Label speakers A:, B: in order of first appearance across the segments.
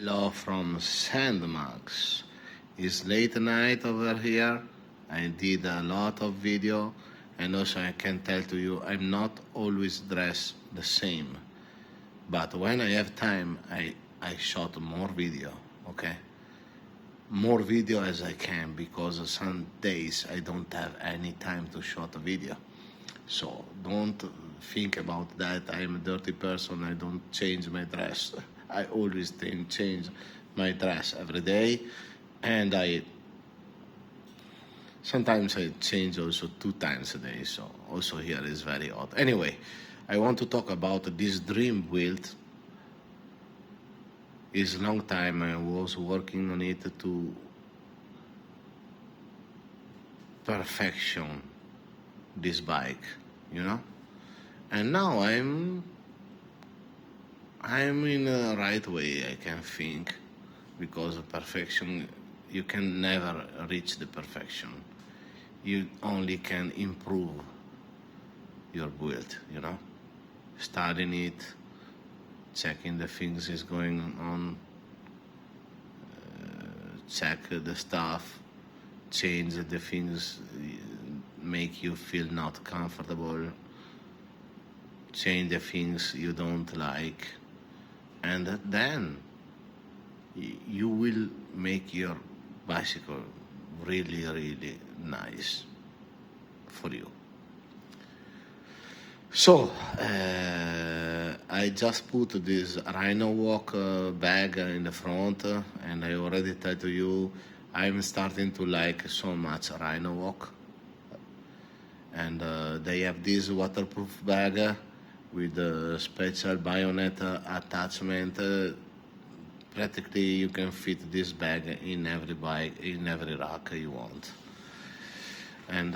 A: Hello from Sandmax. It's late night over here. I did a lot of video, and also I can tell to you I'm not always dressed the same. But when I have time, I shot more video, okay? More video as I can, because some days I don't have any time to shoot a video. So don't think about that. I'm a dirty person. I don't change my dress. I always change my dress every day, and I sometimes I change also 2 times a day. So also here is very hot. Anyway, I want to talk about this dream build. It's a long time I was working on it to perfection this bike, you know? And now I'm in the right way, I can think, because of perfection, you can never reach the perfection. You only can improve your build, you know? Studying it, checking the things is going on, check the stuff, change the things make you feel not comfortable, change the things you don't like, and then you will make your bicycle really, really nice for you. So, I just put this Rhino Walk bag in the front, and I already tell to you, I'm starting to like so much Rhino Walk. And they have this waterproof bag with a special bayonet attachment. Practically, you can fit this bag in every bike, in every rack you want. And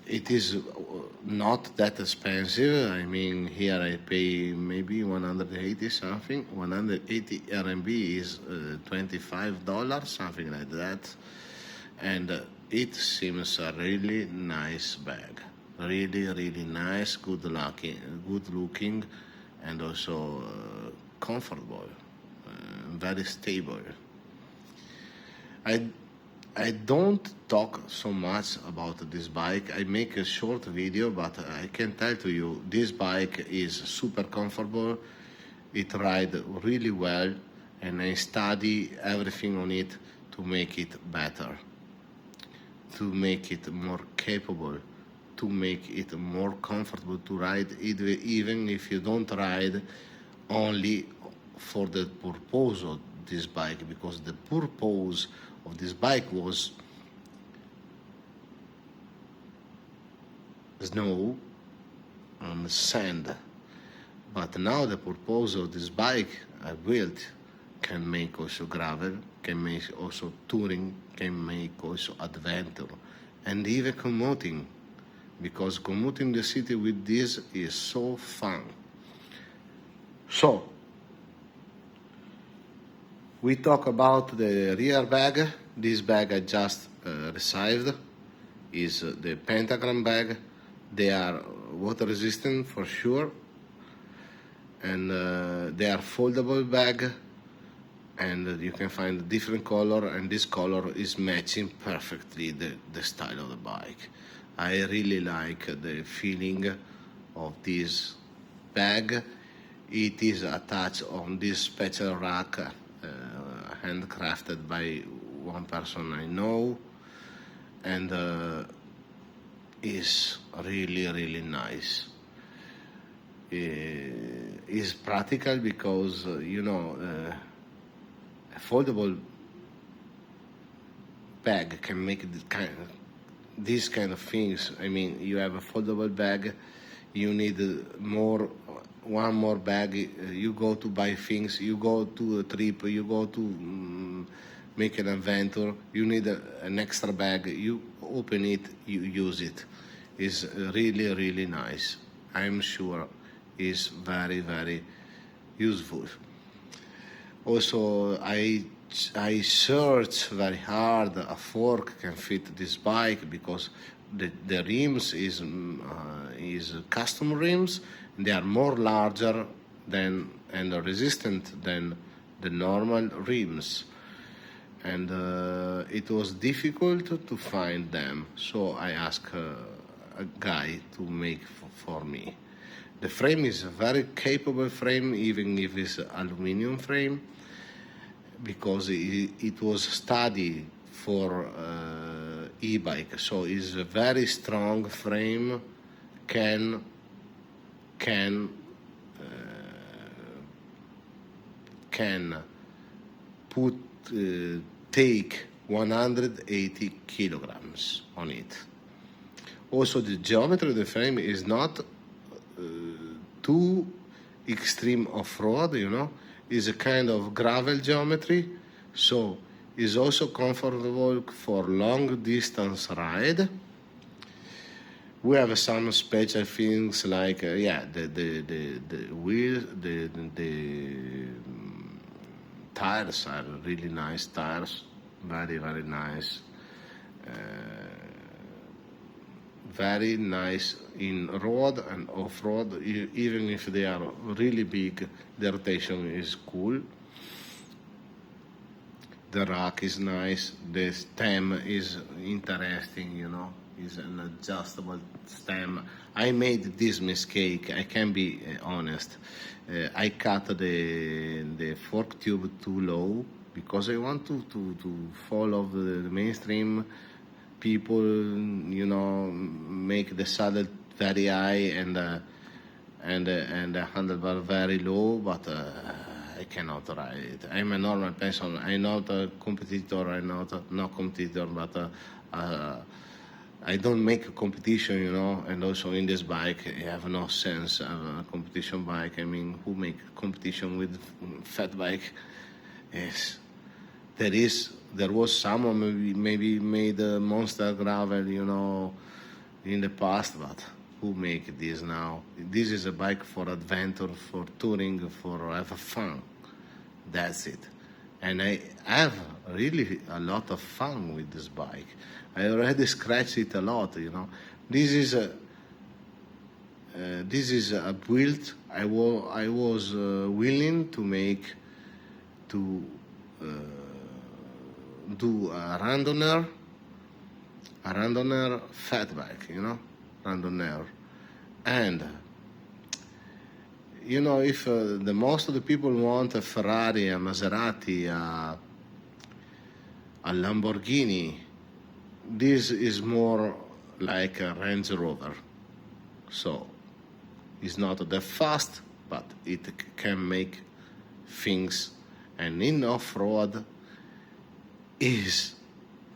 A: it is not that expensive. I mean, here I pay maybe 180 something. 180 RMB is $25, something like that. And it seems a really nice bag. Really, really nice, good looking, and also comfortable, very stable. I don't talk so much about this bike. I make a short video, but I can tell to you this bike is super comfortable. It rides really well, and I study everything on it to make it better, to make it more capable, to make it more comfortable to ride, even if you don't ride only for the purpose of this bike, because the purpose of this bike was snow and sand. But now the purpose of this bike I built can make also gravel, can make also touring, can make also adventure, and even commuting, because commuting the city with this is so fun. So, we talk about the rear bag. This bag I just received is the Pentagram bag. They are water resistant for sure, and they are foldable bag, and you can find different color, and this color is matching perfectly the style of the bike. I really like the feeling of this bag. It is attached on this special rack, handcrafted by one person I know, and is really, really nice. Is practical because a foldable bag can make these kind of things. I mean, you have a foldable bag, you need one more bag. You go to buy things, you go to a trip, you go to make an adventure, you need an extra bag, you open it, you use it. It's really, really nice. I'm sure it's very, very useful. Also, I search very hard a fork can fit this bike, because the rims is custom rims. They are more larger than and resistant than the normal rims, and it was difficult to find them, so I asked a guy to make for me. The frame is a very capable frame, even if it's aluminum frame, because it was studied for e-bike, so it's a very strong frame, can put take 180 kilograms on it. Also, the geometry of the frame is not too extreme off-road, you know. It's a kind of gravel geometry, so it's also comfortable for long distance ride. We have some special things like the wheel, the tires are really nice tires, very nice, very nice in road and off road. Even if they are really big, the rotation is cool. The rack is nice. The stem is interesting, you know. It's an adjustable stem. I made this mistake, I can be honest. I cut the fork tube too low because I want to follow the mainstream people, you know, make the saddle very high and the handlebar very low, but I cannot ride it. I'm a normal person. I'm not a competitor. I'm not competitor, but I don't make a competition, you know. And also in this bike, I have no sense of a competition bike. I mean, who make competition with fat bike? Yes, there was someone maybe made a monster gravel, you know, in the past, but who make this now? This is a bike for adventure, for touring, for have fun. That's it. And I have really a lot of fun with this bike. I already scratched it a lot, you know. This is a build I was willing to make to do a randoner fat bike, you know, randoner. And you know, if the most of the people want a Ferrari, a Maserati, a Lamborghini, this is more like a Range Rover. So it's not that fast, but it can make things, and in off-road is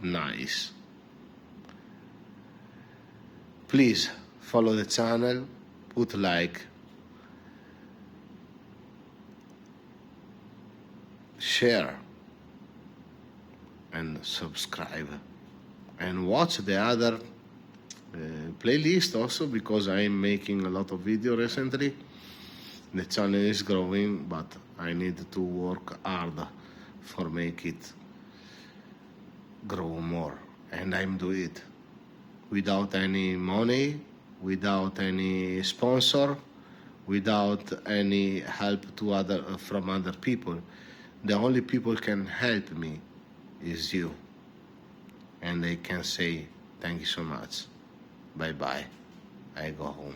A: nice. Please follow the channel, put like, share, and subscribe, and watch the other playlist also, because I'm making a lot of video recently. The channel is growing, but I need to work hard for make it grow more, and I'm doing it without any money, without any sponsor, without any help from other people. The only people can help me is you, and they can say thank you so much. Bye bye. I go home.